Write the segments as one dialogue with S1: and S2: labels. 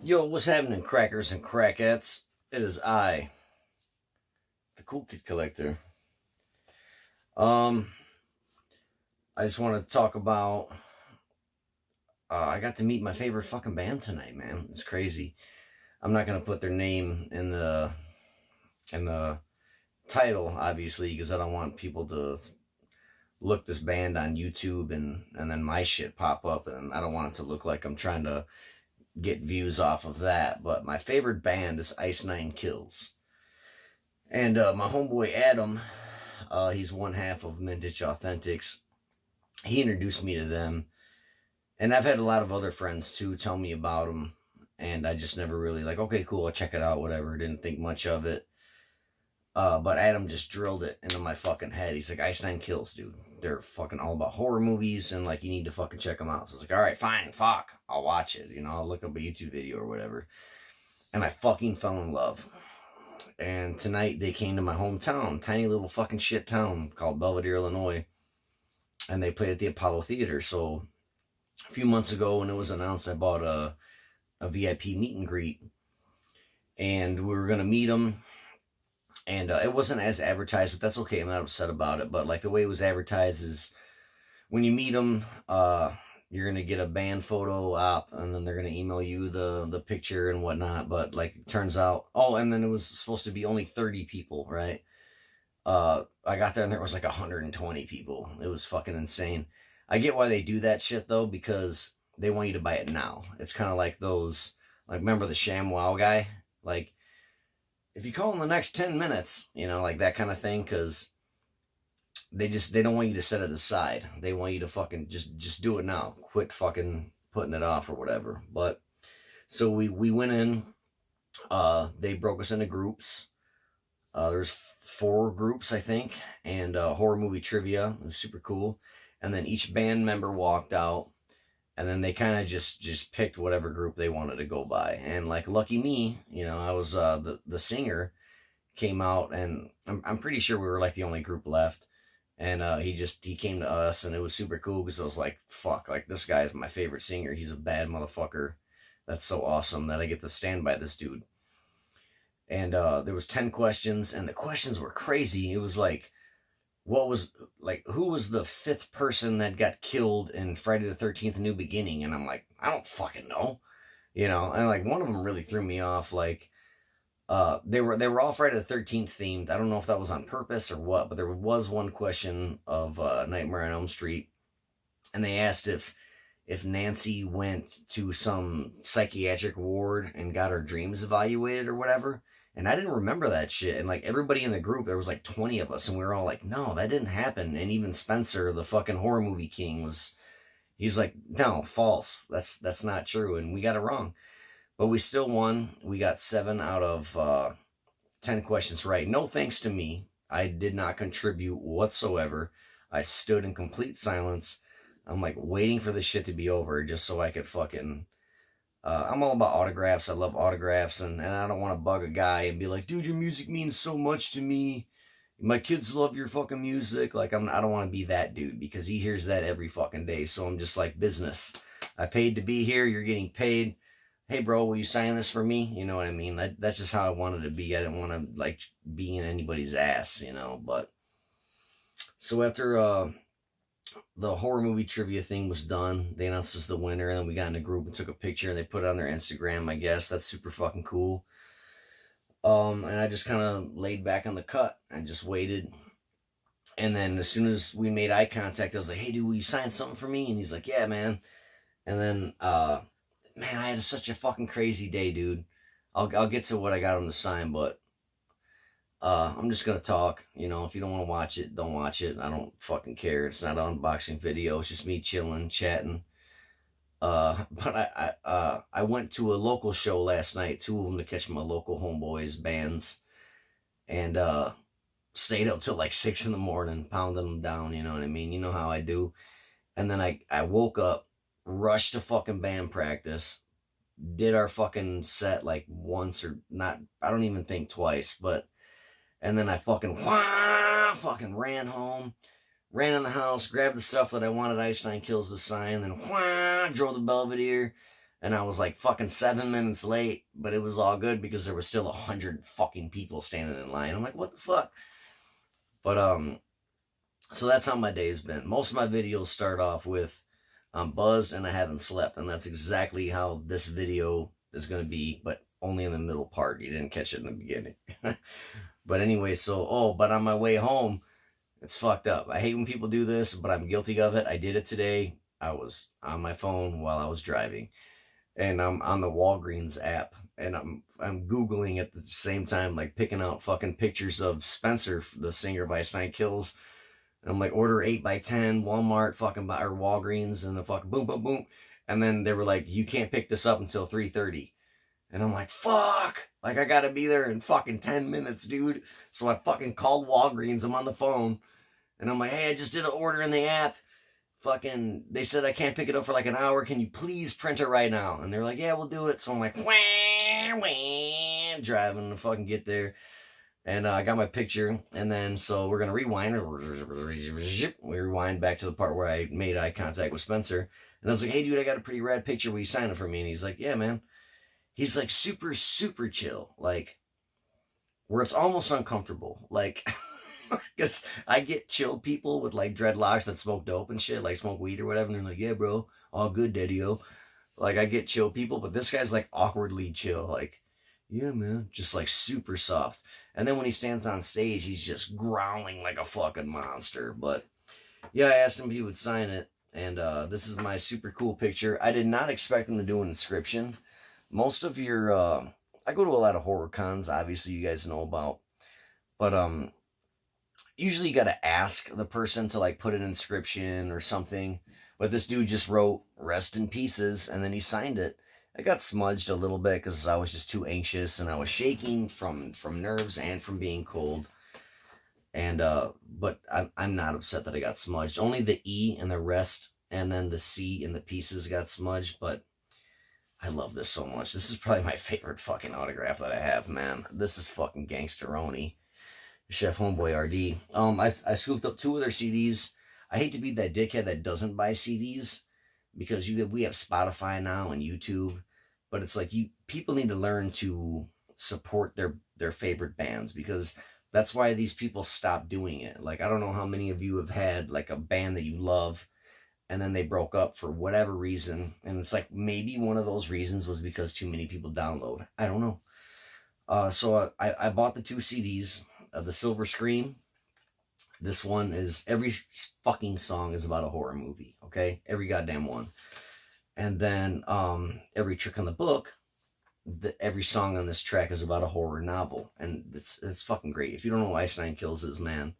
S1: Yo, what's happening, crackers and crackettes? It is I, the Cool Kid Collector. Um, I just want to talk about. I got to meet my favorite fucking band tonight, man. It's crazy. I'm not gonna put their name in the title, obviously, because I don't want people to look this band on YouTube and then my shit pop up, and I don't want it to look like I'm trying to get views off of that. But my favorite band is Ice Nine Kills. And my homeboy Adam, he's one half of Menditch Authentics. He introduced me to them. And I've had a lot of other friends too tell me about them. And I just never really okay, cool, I'll check it out, whatever. Didn't think much of it. But Adam just drilled it into my fucking head. He's like, Ice Nine Kills, dude. They're fucking all about horror movies, and you need to fucking check them out. So I was like, all right, fine, fuck, I'll watch it. I'll look up a YouTube video or whatever. And I fucking fell in love. And tonight they came to my hometown, tiny little fucking shit town called Belvedere, Illinois. And they played at the Apollo Theater. So a few months ago when it was announced, I bought a VIP meet and greet. And we were going to meet them. And it wasn't as advertised, but that's okay. I'm not upset about it. But the way it was advertised is when you meet them, you're going to get a band photo op, and then they're going to email you the picture and whatnot. But it turns out, and then it was supposed to be only 30 people, right? I got there and there was 120 people. It was fucking insane. I get why they do that shit though, because they want you to buy it now. It's kind of like those, remember the ShamWow guy? If you call in the next 10 minutes, that kind of thing, because they don't want you to set it aside. They want you to fucking just do it now. Quit fucking putting it off or whatever. But so we went in. They broke us into groups. There's 4 groups, I think, and horror movie trivia. It was super cool. And then each band member walked out, and then they kind of just picked whatever group they wanted to go by. And lucky me, I was the singer came out, and I'm pretty sure we were the only group left. And he came to us, and it was super cool because I was like, fuck, this guy is my favorite singer. He's a bad motherfucker. That's so awesome that I get to stand by this dude. And there was 10 questions, and the questions were crazy. It was who was the 5th person that got killed in Friday the 13th New Beginning? And I'm like, I don't fucking know. And one of them really threw me off. They were all Friday the 13th themed. I don't know if that was on purpose or what, but there was one question of Nightmare on Elm Street. And they asked if Nancy went to some psychiatric ward and got her dreams evaluated or whatever. And I didn't remember that shit. And everybody in the group, there was 20 of us, and we were all like, no, that didn't happen. And even Spencer, the fucking horror movie king, he's like, no, false. That's not true. And we got it wrong. But we still won. We got 7 out of 10 questions right. No thanks to me. I did not contribute whatsoever. I stood in complete silence. I'm waiting for this shit to be over just so I could fucking... I'm all about autographs. I love autographs, and I don't want to bug a guy and be like, dude, your music means so much to me. My kids love your fucking music. I don't want to be that dude, because he hears that every fucking day. So I'm just business. I paid to be here. You're getting paid. Hey, bro, will you sign this for me? You know what I mean? That's just how I wanted to be. I didn't want to be in anybody's ass, but so after the horror movie trivia thing was done, they announced us the winner, and then we got in a group and took a picture, and they put it on their Instagram, I guess. That's super fucking cool. And I just kind of laid back on the cut and just waited. And then as soon as we made eye contact, I was like, hey, dude, will you sign something for me? And he's like, yeah, man. And then, man, I had such a fucking crazy day, dude. I'll get to what I got him to sign, but I'm just gonna talk. If you don't want to watch it, don't watch it. I don't fucking care. It's not an unboxing video. It's just me chilling, chatting. But I went to a local show last night, 2 of them, to catch my local homeboys bands, and stayed up till 6 in the morning, pounding them down. You know what I mean? You know how I do. And then I woke up, rushed to fucking band practice, did our fucking set once, or not. I don't even think twice, but. And then I fucking ran home, ran in the house, grabbed the stuff that I wanted Ice Nine Kills to sign, then drove to Belvedere. and I was like fucking 7 minutes late, but it was all good because there was still 100 fucking people standing in line. I'm like, what the fuck? But so that's how my day's been. Most of my videos start off with I'm buzzed and I haven't slept, and that's exactly how this video is going to be, but only in the middle part. You didn't catch it in the beginning. But anyway, but on my way home, it's fucked up. I hate when people do this, but I'm guilty of it. I did it today. I was on my phone while I was driving, and I'm on the Walgreens app, and I'm Googling at the same time, like picking out fucking pictures of Spencer, the singer of Ice Nine Kills. And I'm like, order 8x10, Walmart, fucking, or Walgreens, and the fucking boom, boom, boom. And then they were like, you can't pick this up until 3:30. And I'm like, fuck, like I gotta be there in fucking 10 minutes, dude. So I fucking called Walgreens. I'm on the phone, and I'm like, hey, I just did an order in the app. Fucking, they said I can't pick it up for like an hour. Can you please print it right now? And they're like, yeah, we'll do it. So I'm like, wah, wah, driving to fucking get there. And I got my picture, and then so we're gonna rewind. We rewind back to the part where I made eye contact with Spencer, and I was like, "Hey, dude, I got a pretty rad picture. Will you sign it for me?" And he's like, "Yeah, man." He's like super, super chill, like where it's almost uncomfortable. Like, because I get chill people with like dreadlocks that smoke dope and shit, like smoke weed or whatever, and they're like, "Yeah, bro, all good, daddy-o." Like, I get chill people, but this guy's like awkwardly chill, like, yeah, man, just like super soft. And then when he stands on stage, he's just growling like a fucking monster. But yeah, I asked him if he would sign it, and this is my super cool picture. I did not expect him to do an inscription. Most of your, I go to a lot of horror cons, obviously you guys know about, but usually you got to ask the person to like put an inscription or something. But this dude just wrote "Rest in Pieces" and then he signed it. I got smudged a little bit because I was just too anxious and I was shaking from nerves and from being cold. And but I'm not upset that I got smudged. Only the E and the rest and then the C and the pieces got smudged. But I love this so much. This is probably my favorite fucking autograph that I have, man. This is fucking gangsteroni. Chef Homeboy RD. I scooped up 2 of their CDs. I hate to be that dickhead that doesn't buy CDs because we have Spotify now and YouTube, but it's like people need to learn to support their favorite bands, because that's why these people stop doing it. Like, I don't know how many of you have had like a band that you love and then they broke up for whatever reason, and it's like maybe one of those reasons was because too many people download. I don't know. So I bought the 2 CDs of the Silver Scream. This one is, every fucking song is about a horror movie, okay? Every goddamn one. And then every Trick on the Book, every song on this track is about a horror novel. And it's fucking great. If you don't know who Ice Nine Kills is, man,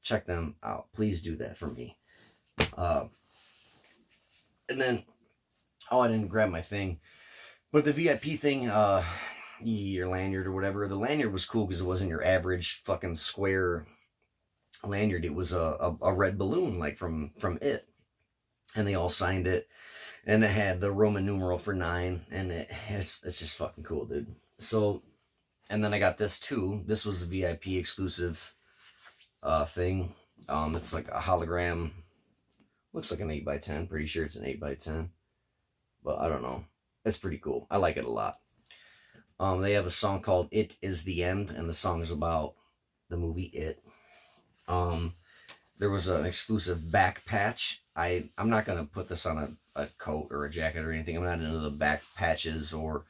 S1: check them out. Please do that for me. And then, I didn't grab my thing. But the VIP thing, your lanyard or whatever, the lanyard was cool because it wasn't your average fucking square lanyard. It was a red balloon, like from It. And they all signed it. And it had the Roman numeral for 9. And it's just fucking cool, dude. So, and then I got this too. This was a VIP exclusive thing. It's like a hologram. Looks like an 8x10. Pretty sure it's an 8x10. But I don't know. It's pretty cool. I like it a lot. They have a song called "It Is the End," and the song is about the movie It. There was an exclusive back patch. I'm not going to put this on a coat or a jacket or anything. I'm not into the back patches, or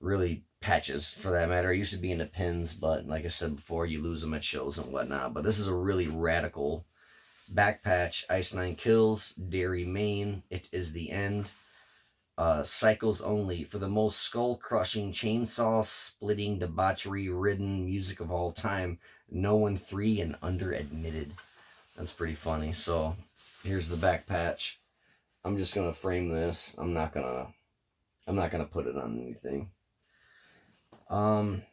S1: really patches for that matter. I used to be into pins, but like I said before, you lose them at shows and whatnot. But this is a really radical back patch. Ice Nine Kills, Derry, Maine, "It Is the End." Cycles Only, for the most skull-crushing, chainsaw-splitting, debauchery-ridden music of all time. No one 3 and under admitted. That's pretty funny. So here's the back patch. I'm just gonna frame this. I'm not gonna put it on anything. And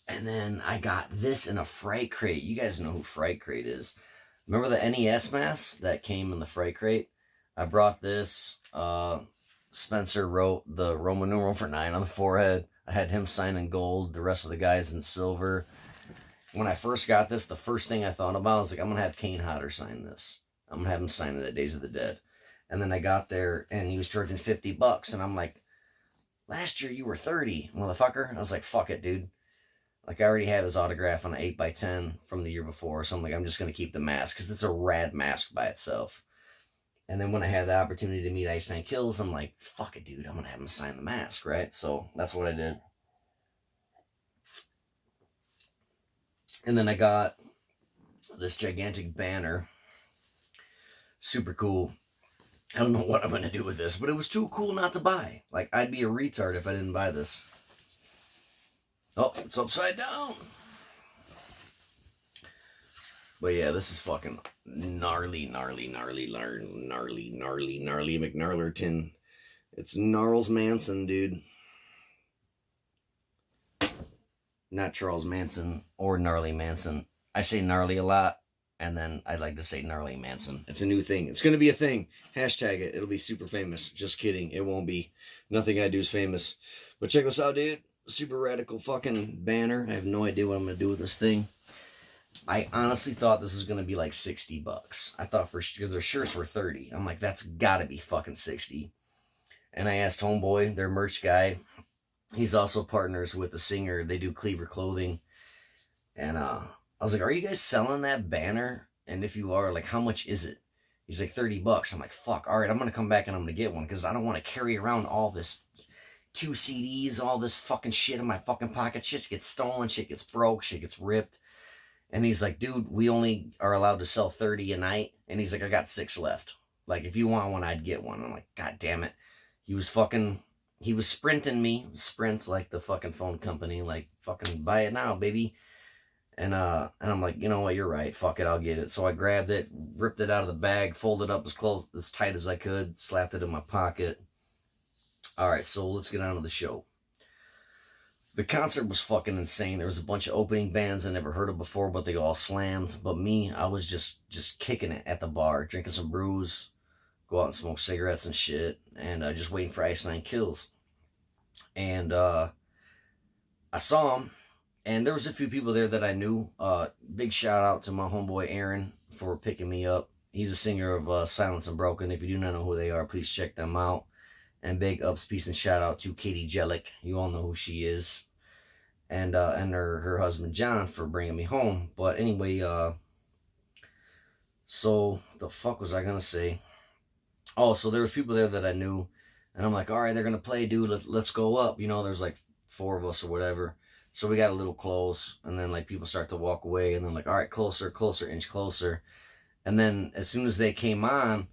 S1: then I got this in a Fright Crate. You guys know who Fright Crate is. Remember the NES mask that came in the Fright Crate? I brought this. Spencer wrote the Roman numeral for 9 on the forehead. I had him sign in gold, the rest of the guys in silver. When I first got this, the first thing I thought about was like, I'm going to have Kane Hodder sign this. I'm going to have him sign it at Days of the Dead. And then I got there and he was charging $50. And I'm like, last year you were 30, motherfucker. I was like, fuck it, dude. Like, I already have his autograph on an 8x10 from the year before. So I'm like, I'm just going to keep the mask because it's a rad mask by itself. And then when I had the opportunity to meet Ice Nine Kills, I'm like, fuck it, dude. I'm going to have him sign the mask, right? So that's what I did. And then I got this gigantic banner. Super cool. I don't know what I'm going to do with this, but it was too cool not to buy. Like, I'd be a retard if I didn't buy this. Oh, it's upside down. But yeah, this is fucking gnarly McNarlerton. It's Gnarls Manson, dude. Not Charles Manson or Gnarly Manson. I say gnarly a lot, and then I'd like to say Gnarly Manson. It's a new thing. It's going to be a thing. Hashtag it. It'll be super famous. Just kidding. It won't be. Nothing I do is famous. But check this out, dude. Super radical fucking banner. I have no idea what I'm going to do with this thing. I honestly thought this was going to be like $60. I thought because their shirts were 30. I'm like, that's got to be fucking 60. And I asked Homeboy, their merch guy. He's also partners with the singer. They do Cleaver Clothing. And I was like, are you guys selling that banner? And if you are, like, how much is it? He's like, $30. I'm like, fuck. All right, I'm going to come back and I'm going to get one because I don't want to carry around all this 2 CDs, all this fucking shit in my fucking pocket. Shit gets stolen. Shit gets broke. Shit gets ripped. And he's like, dude, we only are allowed to sell 30 a night. And he's like, I got 6 left. Like, if you want one, I'd get one. I'm like, God damn it. He was sprinting me. Sprint, like the fucking phone company. Like, fucking buy it now, baby. And I'm like, you know what, you're right. Fuck it, I'll get it. So I grabbed it, ripped it out of the bag, folded up as tight as I could, slapped it in my pocket. All right, so let's get on to the show. The concert was fucking insane. There was a bunch of opening bands I never heard of before, but they all slammed. But me, I was just kicking it at the bar, drinking some brews, go out and smoke cigarettes and shit, and just waiting for Ice Nine Kills. And I saw him, and there was a few people there that I knew. Big shout out to my homeboy Aaron for picking me up. He's a singer of Silence Unbroken. If you do not know who they are, please check them out. And big ups, peace, and shout out to Katie Jellick. You all know who she is. And her husband John for bringing me home. But anyway, so the fuck was I gonna say? Oh, so there was people there that I knew. And I'm like, all right, they're gonna play, dude. Let's go up. You know, there's like 4 of us or whatever. So we got a little close. And then like people start to walk away. And then like, all right, closer, inch closer. And then as soon as they came on,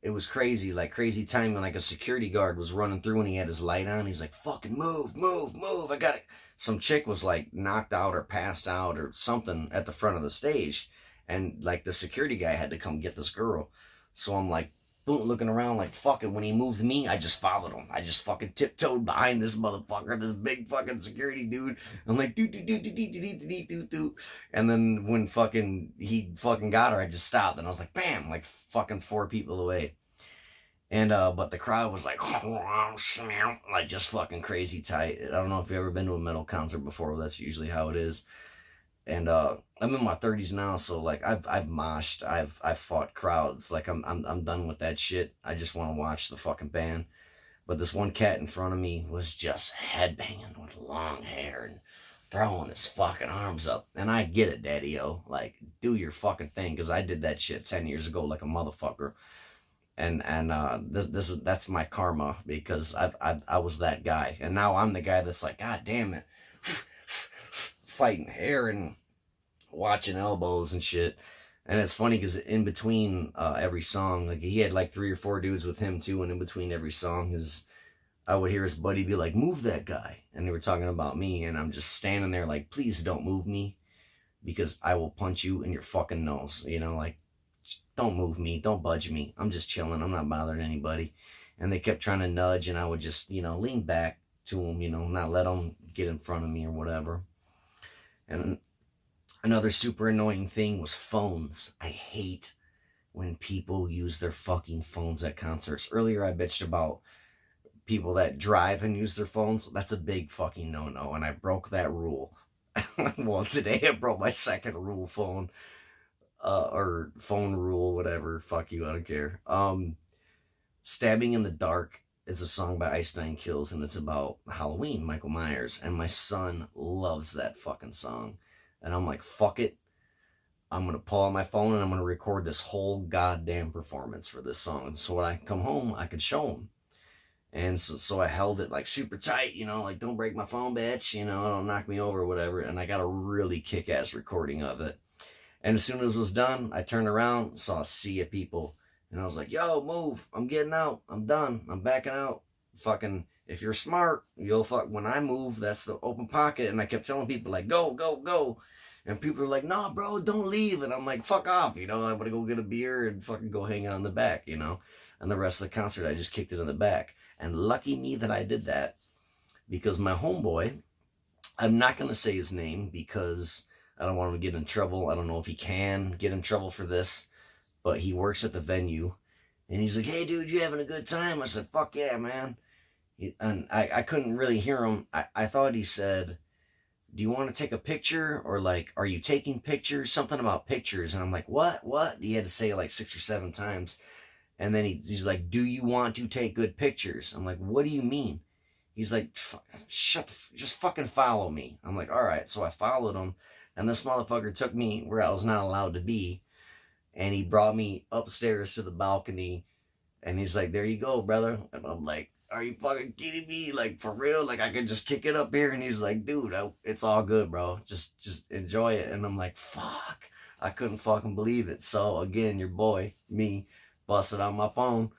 S1: it was crazy, like crazy timing. Like a security guard was running through and he had his light on. He's like, fucking move. I got it. Some chick was like knocked out or passed out or something at the front of the stage. And like the security guy had to come get this girl. So I'm like, boom, looking around like, fuck it. When he moved me, I just followed him. I just fucking tiptoed behind this motherfucker, this big fucking security dude. I'm like, do. And then when he fucking got her, I just stopped. And I was like, bam, like fucking 4 people away. And, but the crowd was like just fucking crazy tight. I don't know if you've ever been to a metal concert before, but that's usually how it is. And I'm in my 30s now, so like I've moshed, I've fought crowds. Like I'm done with that shit. I just want to watch the fucking band. But this one cat in front of me was just headbanging with long hair and throwing his fucking arms up. And I get it, Daddy-O. Like, do your fucking thing, because I did that shit 10 years ago like a motherfucker. And that's my karma, because I was that guy. And now I'm the guy that's like, God damn it. Fighting hair and watching elbows and shit. And it's funny because in between every song, like he had like 3 or 4 dudes with him too, and in between every song I would hear his buddy be like, move that guy. And they were talking about me, and I'm just standing there like, please don't move me, because I will punch you in your fucking nose. You know, like, don't move me, don't budge me. I'm just chilling, I'm not bothering anybody. And they kept trying to nudge, and I would just, lean back to them, not let them get in front of me or whatever. And another super annoying thing was phones. I hate when people use their fucking phones at concerts. Earlier I bitched about people that drive and use their phones. That's a big fucking no-no, and I broke that rule. Well, today I broke my second rule, or phone rule, whatever. Fuck you, I don't care. Stabbing in the Dark is a song by Ice Nine Kills, and it's about Halloween, Michael Myers. And my son loves that fucking song. And I'm like, fuck it. I'm going to pull out my phone and I'm going to record this whole goddamn performance for this song. And so when I come home, I could show him. And so I held it like super tight, you know, like don't break my phone, bitch, you know, don't knock me over or whatever. And I got a really kick-ass recording of it. And as soon as it was done, I turned around, saw a sea of people. And I was like, yo, move. I'm getting out. I'm done. I'm backing out. Fucking, if you're smart, you'll fuck. When I move, that's the open pocket. And I kept telling people, like, go, go, go. And people are like, nah, bro, don't leave. And I'm like, fuck off. You know, I'm going to go get a beer and fucking go hang out in the back, you know. And the rest of the concert, I just kicked it in the back. And lucky me that I did that. Because my homeboy, I'm not going to say his name because I don't want him to get in trouble. I don't know if he can get in trouble for this. But he works at the venue, and he's like, hey, dude, you having a good time? I said, fuck yeah, man. And I couldn't really hear him. I thought he said, do you want to take a picture? Or like, are you taking pictures? Something about pictures. And I'm like, what? He had to say it like 6 or 7 times. And then he's like, do you want to take good pictures? I'm like, what do you mean? He's like, just fucking follow me. I'm like, all right. So I followed him, and this motherfucker took me where I was not allowed to be. And he brought me upstairs to the balcony. And he's like, there you go, brother. And I'm like, are you fucking kidding me? Like, for real? Like, I could just kick it up here? And he's like, dude, it's all good, bro. Just enjoy it. And I'm like, fuck. I couldn't fucking believe it. So, again, your boy, me, busted on my phone.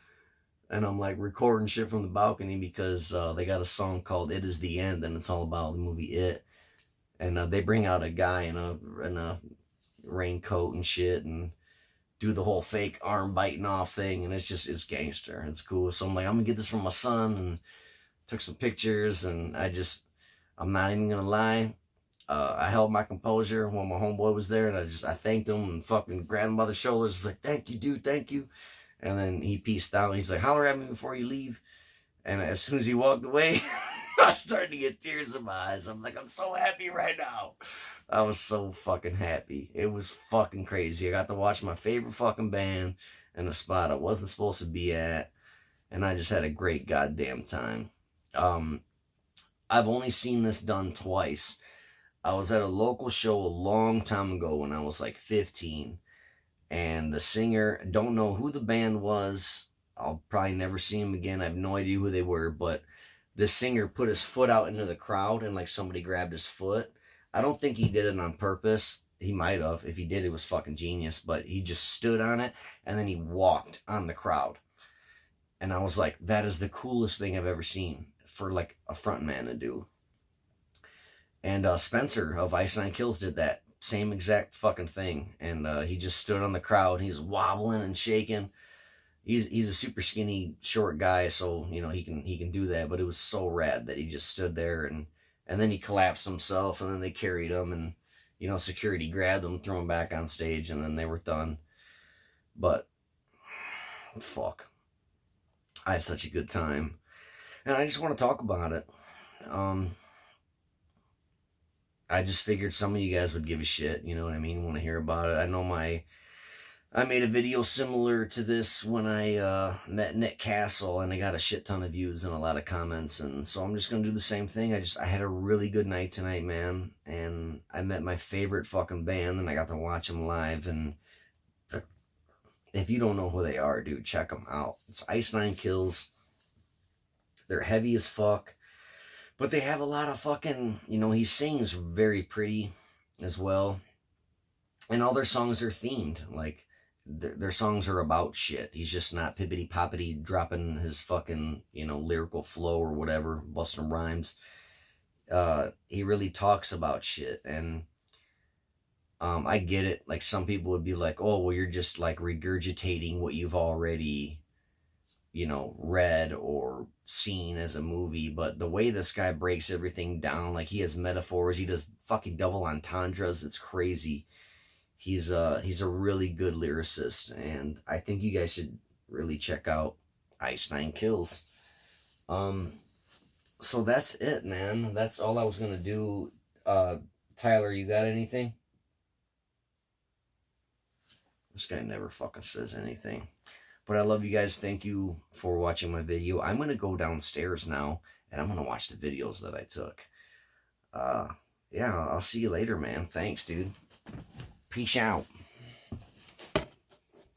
S1: And I'm, like, recording shit from the balcony because they got a song called It Is The End. And it's all about the movie It. And they bring out a guy in a raincoat and shit. And do the whole fake arm biting off thing, and it's gangster. It's cool. So I'm like, I'm gonna get this from my son, and took some pictures, and I'm not even gonna lie, I held my composure when my homeboy was there, and I thanked him and fucking grabbed him by the shoulders. He's like, thank you, dude, thank you. And then he peaced out. He's like, holler at me before you leave. And as soon as he walked away, I started to get tears in my eyes. I'm like, I'm so happy right now. I was so fucking happy. It was fucking crazy. I got to watch my favorite fucking band in a spot I wasn't supposed to be at. And I just had a great goddamn time. I've only seen this done twice. I was at a local show a long time ago when I was like 15. And the singer, don't know who the band was. I'll probably never see him again. I have no idea who they were. But the singer put his foot out into the crowd and like somebody grabbed his foot. I don't think he did it on purpose. He might have. If he did, it was fucking genius. But he just stood on it, and then he walked on the crowd. And I was like, that is the coolest thing I've ever seen for like a frontman to do. And Spencer of Ice Nine Kills did that same exact fucking thing. And he just stood on the crowd. He's wobbling and shaking. He's a super skinny, short guy, so you know he can do that. But it was so rad that he just stood there, and then he collapsed himself, and then they carried him, and you know security grabbed him, threw him back on stage, and then they were done. But fuck, I had such a good time, and I just want to talk about it. I just figured some of you guys would give a shit, you know what I mean? Want to hear about it? I know I made a video similar to this when I met Nick Castle, and I got a shit ton of views and a lot of comments, and so I'm just gonna do the same thing. I had a really good night tonight, man, and I met my favorite fucking band, and I got to watch them live, and if you don't know who they are, dude, check them out. It's Ice Nine Kills. They're heavy as fuck, but they have a lot of fucking, you know, he sings very pretty as well, and all their songs are themed, like, their songs are about shit. He's just not pippity poppity dropping his fucking, you know, lyrical flow or whatever, busting rhymes. He really talks about shit, and I get it. Like, some people would be like, oh, well, you're just like regurgitating what you've already, you know, read or seen as a movie. But the way this guy breaks everything down, like, he has metaphors, he does fucking double entendres, it's crazy. He's a really good lyricist, and I think you guys should really check out Ice Nine Kills. So that's it, man. That's all I was gonna do. Tyler, you got anything? This guy never fucking says anything. But I love you guys. Thank you for watching my video. I'm going to go downstairs now, and I'm going to watch the videos that I took. Yeah, I'll see you later, man. Thanks, dude. Peace out.